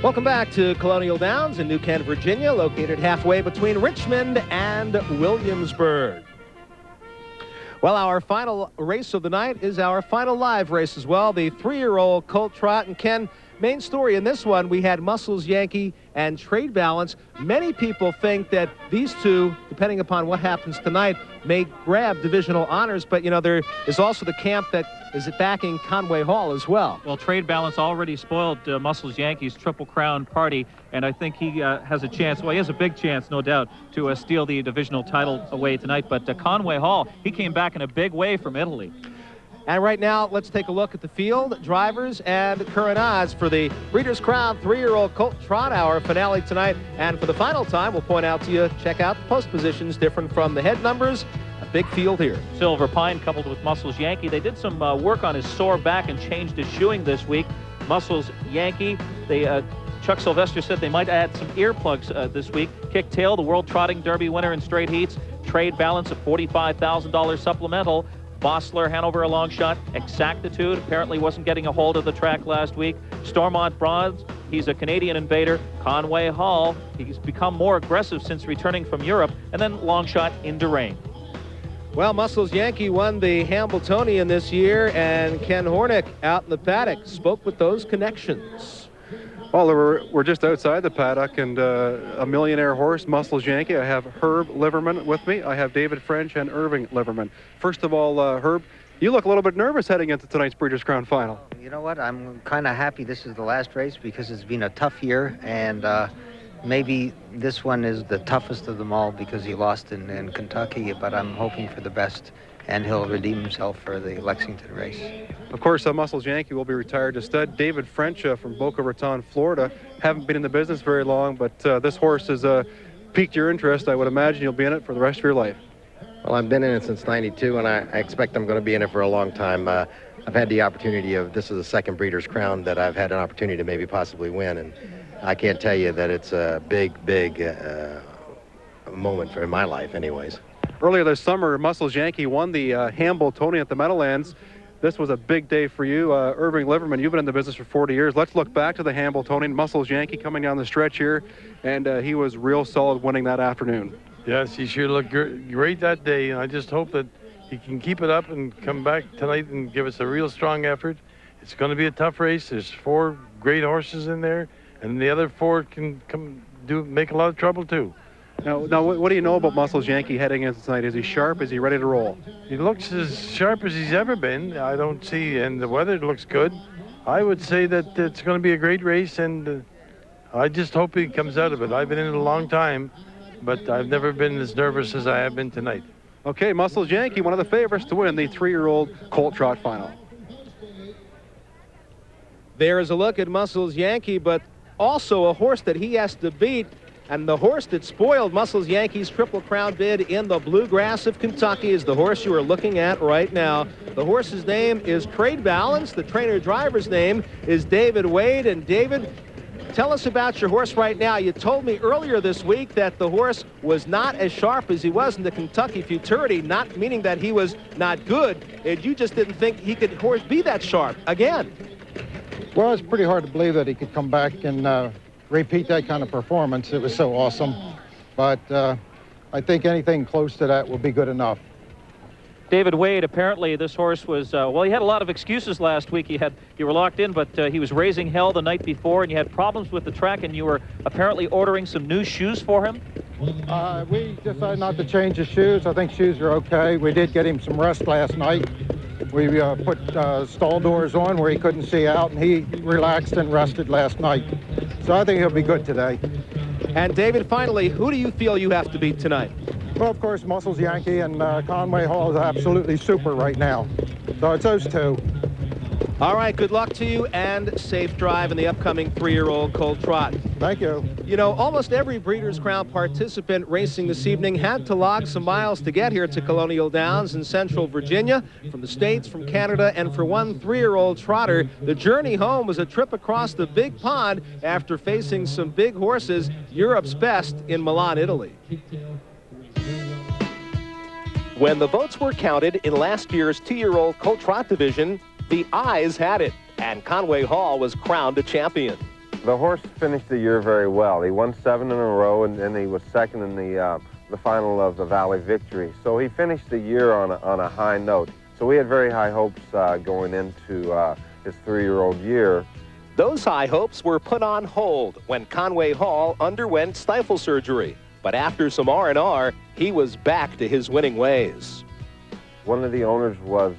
Welcome back to Colonial Downs in New Kent, Virginia, located halfway between Richmond and Williamsburg. Well, our final race of the night is our final live race as well, the 3-year-old Colt Trot. And Ken, main story in this one, we had Muscles Yankee and Trade Balance. Many people think that these two, depending upon what happens tonight, may grab divisional honors, but, you know, there is also the camp that is backing Conway Hall as well. Well, Trade Balance already spoiled Muscles Yankee's Triple Crown party, and I think he has a chance, well, he has a big chance, no doubt, to steal the divisional title away tonight. But Conway Hall, he came back in a big way from Italy. And right now, let's take a look at the field, drivers, and current odds for the Breeders' Crown 3-year-old Colt Trot Hour finale tonight. And for the final time, we'll point out to you, check out the post positions different from the head numbers. A big field here. Silver Pine coupled with Muscles Yankee. They did some work on his sore back and changed his shoeing this week. Muscles Yankee, Chuck Sylvester said they might add some earplugs this week. Kick Tail, the World Trotting Derby winner in straight heats. Trade Balance, a $45,000 supplemental. Bossler, Hanover, a long shot. Exactitude apparently wasn't getting a hold of the track last week. Stormont Bronze, he's a Canadian invader. Conway Hall, he's become more aggressive since returning from Europe. And then long shot Into Rain. Well, Muscles Yankee won the Hambletonian this year, and Ken Hornick out in the paddock spoke with those connections. Well, we're just outside the paddock, and a millionaire horse, Muscles Yankee. I have Herb Liverman with me. I have David French and Irving Liverman. First of all, Herb, you look a little bit nervous heading into tonight's Breeders' Crown final. You know what? I'm kind of happy this is the last race because it's been a tough year, and maybe this one is the toughest of them all because he lost in Kentucky, but I'm hoping for the best, and he'll redeem himself for the Lexington race. Of course, Muscles Yankee will be retired to stud. David French from Boca Raton, Florida. Haven't been in the business very long, but this horse has piqued your interest. I would imagine you'll be in it for the rest of your life. Well, I've been in it since '92, and I expect I'm going to be in it for a long time. I've had the opportunity of, this is the second Breeders' Crown that I've had an opportunity to maybe possibly win, and I can't tell you that it's a big moment in my life anyways. Earlier this summer, Muscles Yankee won the Hambletonian at the Meadowlands. This was a big day for you. Irving Liverman, you've been in the business for 40 years. Let's look back to the Hambletonian. Muscles Yankee coming down the stretch here, and he was real solid winning that afternoon. Yes, he sure looked great that day, and I just hope that he can keep it up and come back tonight and give us a real strong effort. It's going to be a tough race. There's 4 great horses in there, and the other 4 can make a lot of trouble too. Now, what do you know about Muscles Yankee heading into tonight? Is he sharp? Is he ready to roll? He looks as sharp as he's ever been. I don't see, and the weather looks good. I would say that it's going to be a great race, and I just hope he comes out of it. I've been in it a long time, but I've never been as nervous as I have been tonight. Okay, Muscles Yankee, one of the favorites to win the 3-year-old Colt Trot final. There is a look at Muscles Yankee, but also a horse that he has to beat. And the horse that spoiled Muscles Yankee's Triple Crown bid in the Bluegrass of Kentucky is the horse you are looking at right now. The horse's name is Trade Balance. The trainer-driver's name is David Wade. And David, tell us about your horse right now. You told me earlier this week that the horse was not as sharp as he was in the Kentucky Futurity, not meaning that he was not good. You just didn't think he could horse be that sharp again. Well, it's pretty hard to believe that he could come back and repeat that kind of performance. It was so awesome, but I think anything close to that will be good enough. David Wade, apparently this horse was, well, he had a lot of excuses last week. You were locked in, but he was raising hell the night before, and you had problems with the track, and you were apparently ordering some new shoes for him? We decided not to change his shoes. I think shoes are okay. We did get him some rest last night. We put stall doors on where he couldn't see out, and he relaxed and rested last night. So I think he'll be good today. And David, finally, who do you feel you have to beat tonight? Well, of course, Muscles Yankee and Conway Hall is absolutely super right now. So it's those 2. All right, good luck to you and safe drive in the upcoming 3-year-old Colt Trot. Thank you. You know, almost every Breeders' Crown participant racing this evening had to log some miles to get here to Colonial Downs in Central Virginia, from the States, from Canada, and for one 3-year-old trotter, the journey home was a trip across the big pond after facing some big horses, Europe's best in Milan, Italy. When the votes were counted in last year's 2-year-old Colt Trot division, the eyes had it, and Conway Hall was crowned a champion. The horse finished the year very well. He won 7 in a row, and then he was second in the final of the Valley Victory. So he finished the year on a high note. So we had very high hopes going into his 3-year-old year. Those high hopes were put on hold when Conway Hall underwent stifle surgery. But after some R&R, he was back to his winning ways. One of the owners was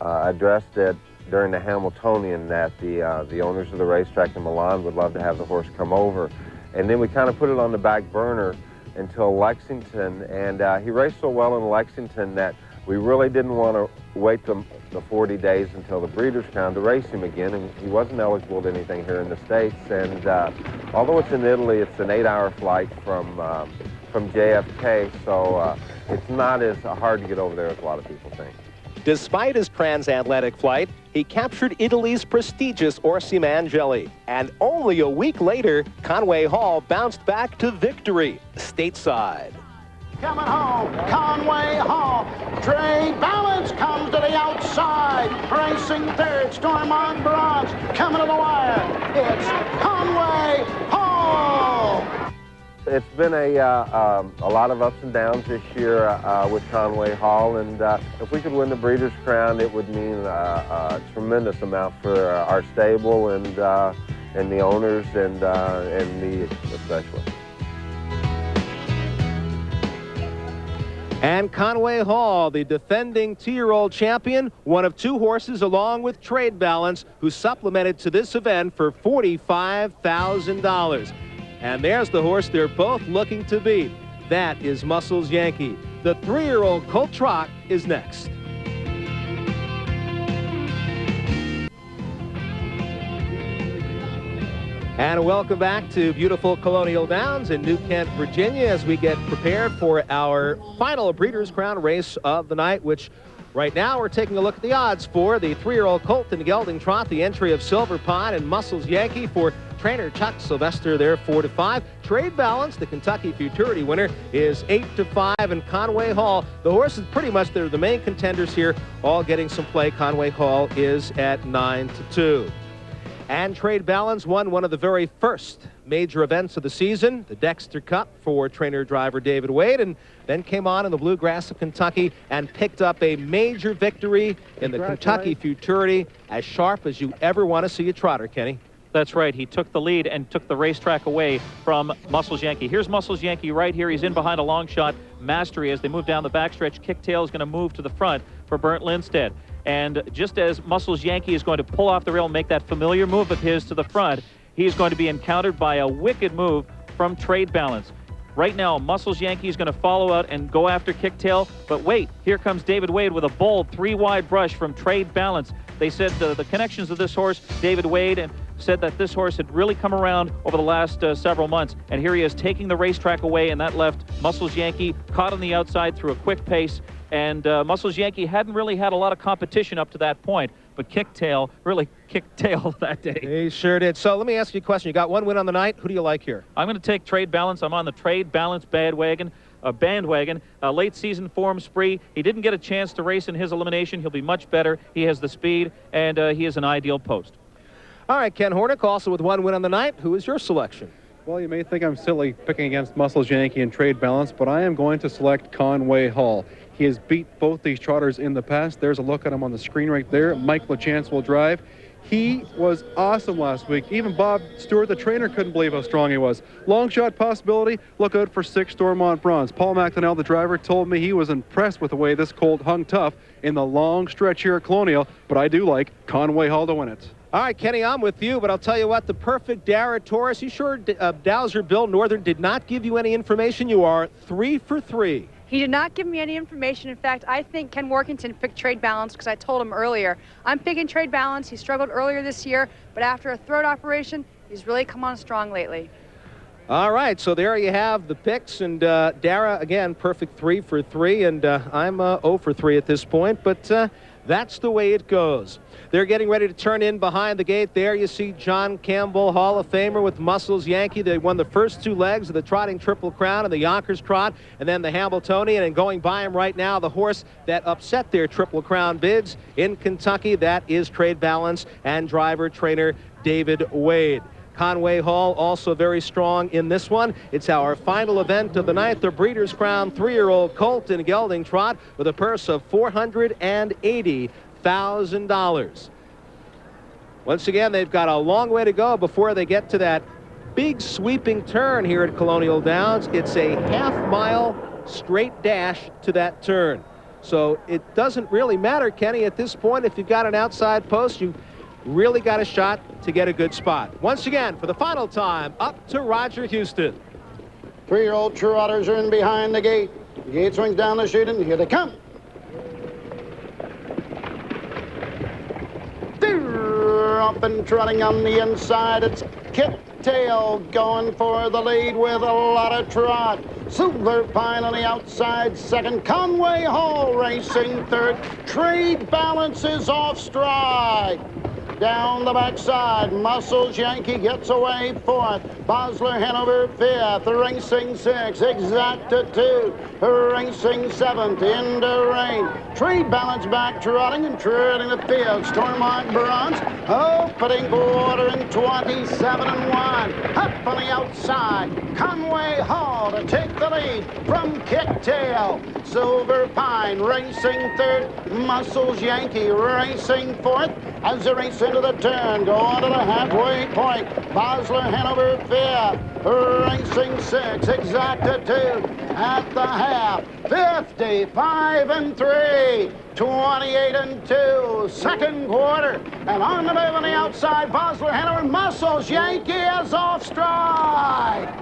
addressed during the Hamiltonian that the owners of the racetrack in Milan would love to have the horse come over. And then we kind of put it on the back burner until Lexington, and he raced so well in Lexington that we really didn't want to wait the 40 days until the Breeders' Crown to race him again, and he wasn't eligible to anything here in the States. And although it's in Italy, it's an 8-hour flight from JFK, so it's not as hard to get over there as a lot of people think. Despite his transatlantic flight, he captured Italy's prestigious Orsi-Mangeli. And only a week later, Conway Hall bounced back to victory stateside. Coming home, Conway Hall. Trade Balance comes to the outside. Racing third, Storm on bronze. Coming to the wire, it's Conway Hall. It's been a lot of ups and downs this year with Conway Hall, and if we could win the Breeders' Crown, it would mean a tremendous amount for our stable and the owners and me especially. And Conway Hall, the defending 2-year-old champion, one of 2 horses along with Trade Balance, who supplemented to this event for $45,000. And there's the horse they're both looking to beat. That is Muscles Yankee. The 3-year-old Colt Trot is next. And welcome back to beautiful Colonial Downs in New Kent, Virginia, as we get prepared for our final Breeders' Crown race of the night, which right now we're taking a look at the odds for the 3-year-old Colt and Gelding Trot, the entry of Silver Pine and Muscles Yankee for trainer Chuck Sylvester. They're 4-5. Trade Balance, the Kentucky Futurity winner, is 8-5. And Conway Hall, the horses pretty much, they're the main contenders here, all getting some play. Conway Hall is at 9-2. And Trade Balance won one of the very first major events of the season, the Dexter Cup, for trainer-driver David Wade, and then came on in the Bluegrass of Kentucky and picked up a major victory in the Kentucky Futurity, as sharp as you ever want to see a trotter, Kenny. That's right. He took the lead and took the racetrack away from Muscles Yankee. Here's Muscles Yankee right here. He's in behind a long shot, Mastery. As they move down the backstretch, Kicktail is going to move to the front for Bernt Lindstedt. And just as Muscles Yankee is going to pull off the rail and make that familiar move of his to the front, he is going to be encountered by a wicked move from Trade Balance. Right now, Muscles Yankee is going to follow out and go after Kicktail. But wait, here comes David Wade with a bold 3-wide brush from Trade Balance. They said the connections of this horse, David Wade, and said that this horse had really come around over the last several months. And here he is taking the racetrack away, and that left Muscles Yankee caught on the outside through a quick pace. And Muscles Yankee hadn't really had a lot of competition up to that point, but Kicktail really kicked tail that day. He sure did. So let me ask you a question. You got one win on the night. Who do you like here? I'm going to take Trade Balance. I'm on the Trade Balance bandwagon. Late season form spree. He didn't get a chance to race in his elimination. He'll be much better. He has the speed, and he is an ideal post. All right, Ken Hornick, also with one win on the night. Who is your selection? Well, you may think I'm silly picking against Muscles Yankee and Trade Balance, but I am going to select Conway Hall. He has beat both these trotters in the past. There's a look at him on the screen right there. Mike LaChance will drive. He was awesome last week. Even Bob Stewart, the trainer, couldn't believe how strong he was. Long shot possibility. Look out for 6 Stormont Bronze. Paul McDonnell, the driver, told me he was impressed with the way this colt hung tough in the long stretch here at Colonial, but I do like Conway Hall to win it. All right, Kenny, I'm with you, but I'll tell you what, the perfect Dara Taurus, you sure Dowser Bill Northern did not give you any information? You are 3 for 3. He did not give me any information. In fact, I think Ken Workington picked Trade Balance because I told him earlier. I'm picking Trade Balance. He struggled earlier this year, but after a throat operation, he's really come on strong lately. All right, so there you have the picks, and Dara, again, perfect 3 for 3, and I'm 0 for 3 at this point, but That's the way it goes. They're getting ready to turn in behind the gate. There you see John Campbell, Hall of Famer with Muscles Yankee. They won the first 2 legs of the Trotting Triple Crown and the Yonkers Trot, and then the Hambletonian. And going by him right now, the horse that upset their Triple Crown bids in Kentucky, that is Trade Balance and driver trainer David Wade. Conway Hall also very strong in this one. It's our final event of the night, the Breeders' Crown 3-year-old Colt and Gelding Trot with a purse of $480,000. Once again, they've got a long way to go before they get to that big sweeping turn here at Colonial Downs. It's a half-mile straight dash to that turn. So it doesn't really matter, Kenny, at this point. If you've got an outside post, you really got a shot to get a good spot. Once again, for the final time, up to Roger Houston. 3-year-old Trotters are in behind the gate. The gate swings down the chute, and here they come. They're up and trotting on the inside. It's Kit Tail going for the lead with a lot of trot. Silver Pine on the outside, second. Conway Hall racing third. Trade Balance is off stride. Down the backside, Muscles Yankee gets away fourth. Bosler Hanover fifth, racing sixth. Exacta 2, racing seventh. Into rain. Trade Balance back trotting and treading the field. Stormont Bronze opening quarter in 27-1. Up on the outside, Conway Hall to take the lead from Kicktail. Silver Pine racing third. Muscles Yankee racing fourth. As they race into the turn, go on to the halfway point. Bosler Hanover fifth, racing sixth. Exacta 2 at the half. 55-3, 28-2, second quarter. And on the move on the outside, Bosler Hanover. Muscles Yankee is off stride.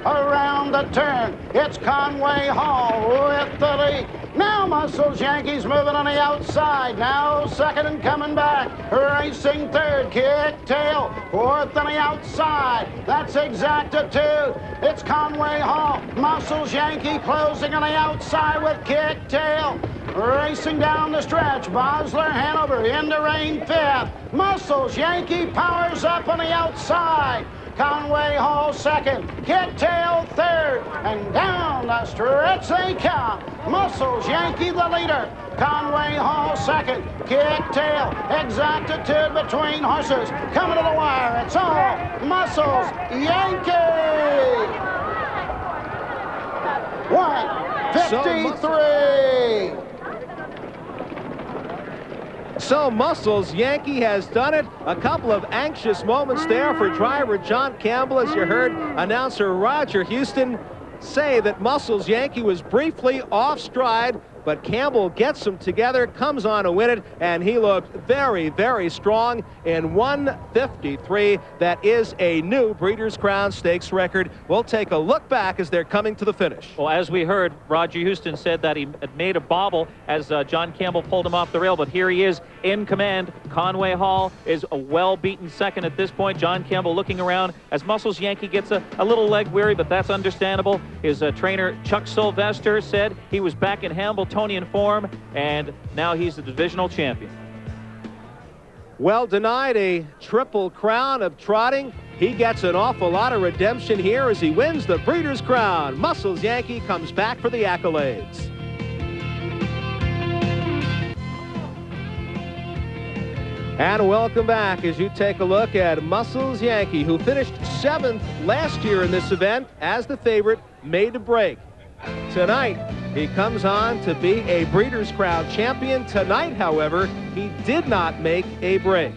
Around the turn, it's Conway Hall with the lead. Now Muscles Yankees moving on the outside. Now second and coming back. Racing third. Kick Tail. Fourth on the outside. That's Exacta 2. It's Conway Hall. Muscles Yankee closing on the outside with Kick Tail. Racing down the stretch. Bosler Hanover into rain fifth. Muscles Yankee powers up on the outside. Conway Hall second, Kick Tail third, and down the stretch they come. Muscles Yankee the leader. Conway Hall second, Kick Tail, Exacta 2 between horses. Coming to the wire, it's all Muscles Yankee. 153. So Muscles Yankee has done it. A couple of anxious moments there for driver John Campbell, as you heard announcer Roger Houston say that Muscles Yankee was briefly off stride, but Campbell gets them together, comes on to win it, and he looked very, very strong in 153. That is a new Breeders' Crown Stakes record. We'll take a look back as they're coming to the finish. Well, as we heard, Roger Houston said that he had made a bobble as John Campbell pulled him off the rail, but here he is in command. Conway Hall is a well-beaten second at this point. John Campbell looking around as Muscles Yankee gets a little leg weary, but that's understandable. His trainer, Chuck Sylvester, said he was back in Hambletonian form, and now he's the divisional champion. Well, denied a triple crown of trotting, he gets an awful lot of redemption here as he wins the Breeders' Crown. Muscles Yankee comes back for the accolades. And welcome back as you take a look at Muscles Yankee, who finished 7th last year in this event as the favorite, made a break. Tonight, he comes on to be a Breeders' Crown champion. Tonight, however, he did not make a break.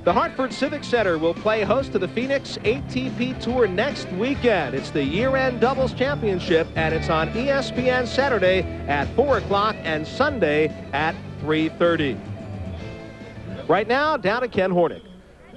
The Hartford Civic Center will play host to the Phoenix ATP Tour next weekend. It's the year-end doubles championship, and it's on ESPN Saturday at 4 o'clock and Sunday at 3:30. Right now, down to Ken Hornick.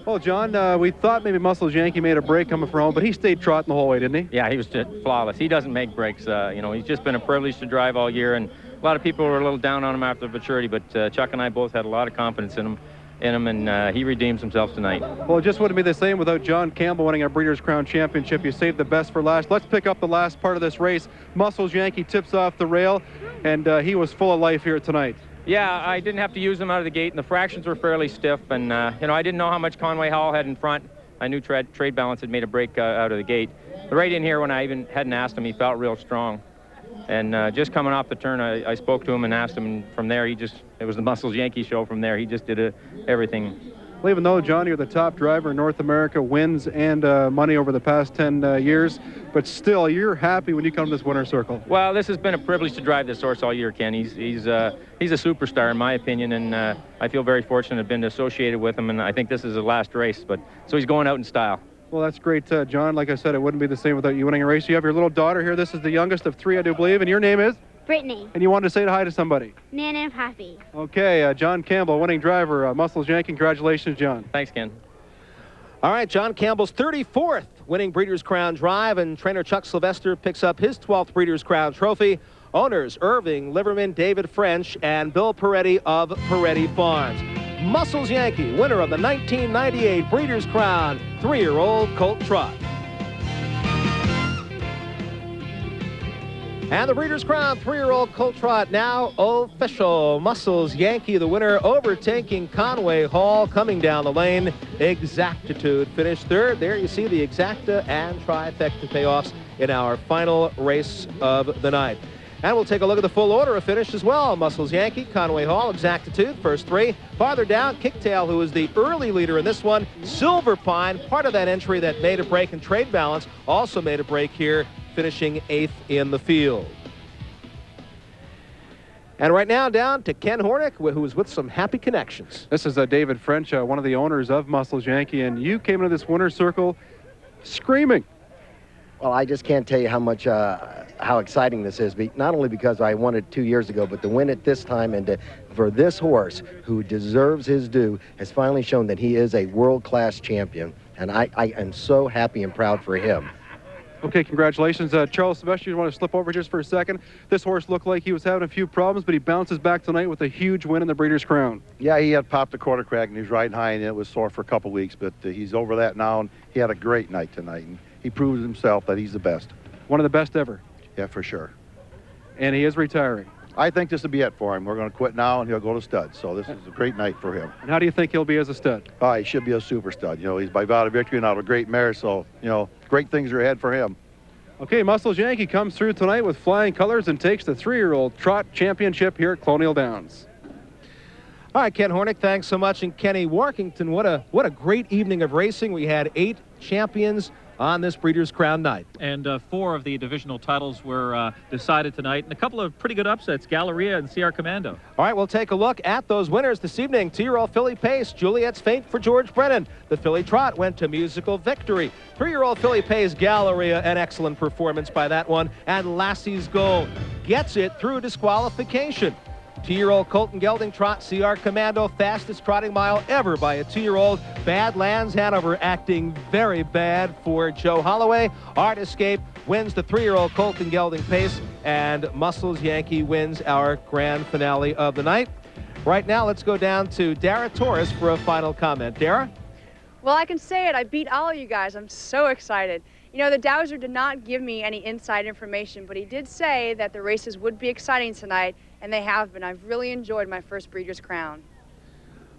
Well, John, we thought maybe Muscles Yankee made a break coming from home, but he stayed trotting the whole way, didn't he? Yeah, he was just flawless. He doesn't make breaks. He's just been a privilege to drive all year, and a lot of people were a little down on him after maturity, but Chuck and I both had a lot of confidence in him, and he redeems himself tonight. Well, it just wouldn't be the same without John Campbell winning a Breeders' Crown Championship. You saved the best for last. Let's pick up the last part of this race. Muscles Yankee tips off the rail, and he was full of life here tonight. Yeah, I didn't have to use them out of the gate, and the fractions were fairly stiff. And, you know, I didn't know how much Conway Hall had in front. I knew trade balance had made a break out of the gate. But right in here, when I even hadn't asked him, he felt real strong. And just coming off the turn, I spoke to him and asked him, and from there, it was the Muscles Yankee show from there. He just did everything. Well, even though, John, you're the top driver in North America, wins and money over the past 10 years, but still, you're happy when you come to this winner's circle. Well, this has been a privilege to drive this horse all year, Ken. He's a superstar, in my opinion, and I feel very fortunate to have been associated with him, and I think this is his last race, so he's going out in style. Well, that's great, John. Like I said, it wouldn't be the same without you winning a race. You have your little daughter here. This is the youngest of 3, I do believe, and your name is? Brittany. And you wanted to say hi to somebody. Nana and Pappy. Okay, John Campbell, winning driver, Muscles Yankee. Congratulations, John. Thanks, Ken. All right, John Campbell's 34th winning Breeders' Crown Drive, and trainer Chuck Sylvester picks up his 12th Breeders' Crown Trophy. Owners Irving Liverman, David French, and Bill Peretti of Peretti Farms. Muscles Yankee, winner of the 1998 Breeders' Crown 3-year-old Colt Trot. And the Breeders' Crown 3-year-old Colt Trot now official. Muscles Yankee, the winner, overtaking Conway Hall, coming down the lane. Exactitude finished third. There you see the exacta and trifecta payoffs in our final race of the night. And we'll take a look at the full order of finish as well. Muscles Yankee, Conway Hall, Exactitude, first 3. Farther down, Kicktail, who was the early leader in this one. Silver Pine, part of that entry that made a break in trade balance, also made a break here, finishing 8th in the field. And right now down to Ken Hornick, who is with some happy connections. This is David French, one of the owners of Muscles Yankee, and you came into this winner's circle screaming. Well, I just can't tell you how exciting this is. Not only because I won it 2 years ago, but to win it this time and for this horse, who deserves his due, has finally shown that he is a world-class champion. And I am so happy and proud for him. Okay, congratulations. Charles Sylvester, you want to slip over just for a second? This horse looked like he was having a few problems, but he bounces back tonight with a huge win in the Breeders' Crown. Yeah, he had popped a quarter crack and he was riding high and it was sore for a couple weeks, but he's over that now and he had a great night tonight. And he proved himself that he's the best. One of the best ever. Yeah, for sure. And he is retiring. I think this will be it for him. We're going to quit now and he'll go to stud. So this is a great night for him. And how do you think he'll be as a stud? Oh, he should be a super stud. You know, he's by vow of victory and out of a great mare. So, you know, great things are ahead for him. Okay, Muscles Yankee comes through tonight with flying colors and takes the 3-year-old Trot Championship here at Colonial Downs. All right, Ken Hornick, thanks so much. And Kenny Workington, what a great evening of racing. We had 8 champions on this Breeders' Crown night. And 4 of the divisional titles were decided tonight, and a couple of pretty good upsets, Galleria and CR Commando. All right, we'll take a look at those winners this evening. 2-year-old Filly Pace, Juliet's Fate for George Brennan. The Filly Trot went to Musical Victory. 3-year-old Filly Pace, Galleria, an excellent performance by that one. And Lassie's Gold gets it through disqualification. 2-year-old Colt and Gelding Trot, CR Commando, fastest trotting mile ever by a 2-year-old. Badlands Hanover acting very bad for Joe Holloway. Art Escape wins the 3-year-old Colt and Gelding Pace, and Muscles Yankee wins our grand finale of the night. Right now, let's go down to Dara Torres for a final comment. Dara? Well, I can say it. I beat all of you guys. I'm so excited. You know, the Dowser did not give me any inside information, but he did say that the races would be exciting tonight, and they have been. I've really enjoyed my first Breeders' Crown.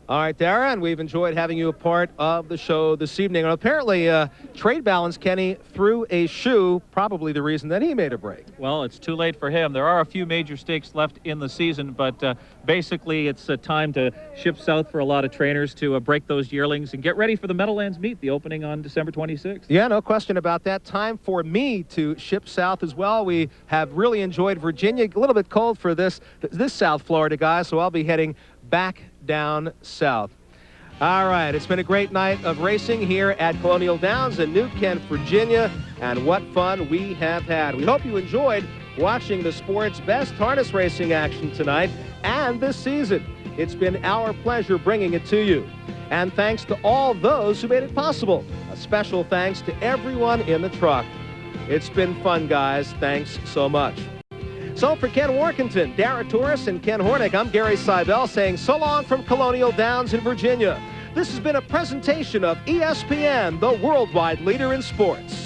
All right, Dara, and we've enjoyed having you a part of the show this evening. And apparently, trade balance, Kenny, threw a shoe, probably the reason that he made a break. Well, it's too late for him. There are a few major stakes left in the season, but basically it's time to ship south for a lot of trainers to break those yearlings and get ready for the Meadowlands meet, the opening on December 26th. Yeah, no question about that. Time for me to ship south as well. We have really enjoyed Virginia. A little bit cold for this South Florida guy, so I'll be heading back down south. All right, it's been a great night of racing here at Colonial Downs in New Kent, Virginia, and what fun we have had. We hope you enjoyed watching the sport's best harness racing action tonight and this season. It's been our pleasure bringing it to you. And thanks to all those who made it possible. A special thanks to everyone in the truck. It's been fun, guys. Thanks so much. So for Ken Workington, Dara Torres, and Ken Hornick, I'm Gary Seibel saying so long from Colonial Downs in Virginia. This has been a presentation of ESPN, the worldwide leader in sports.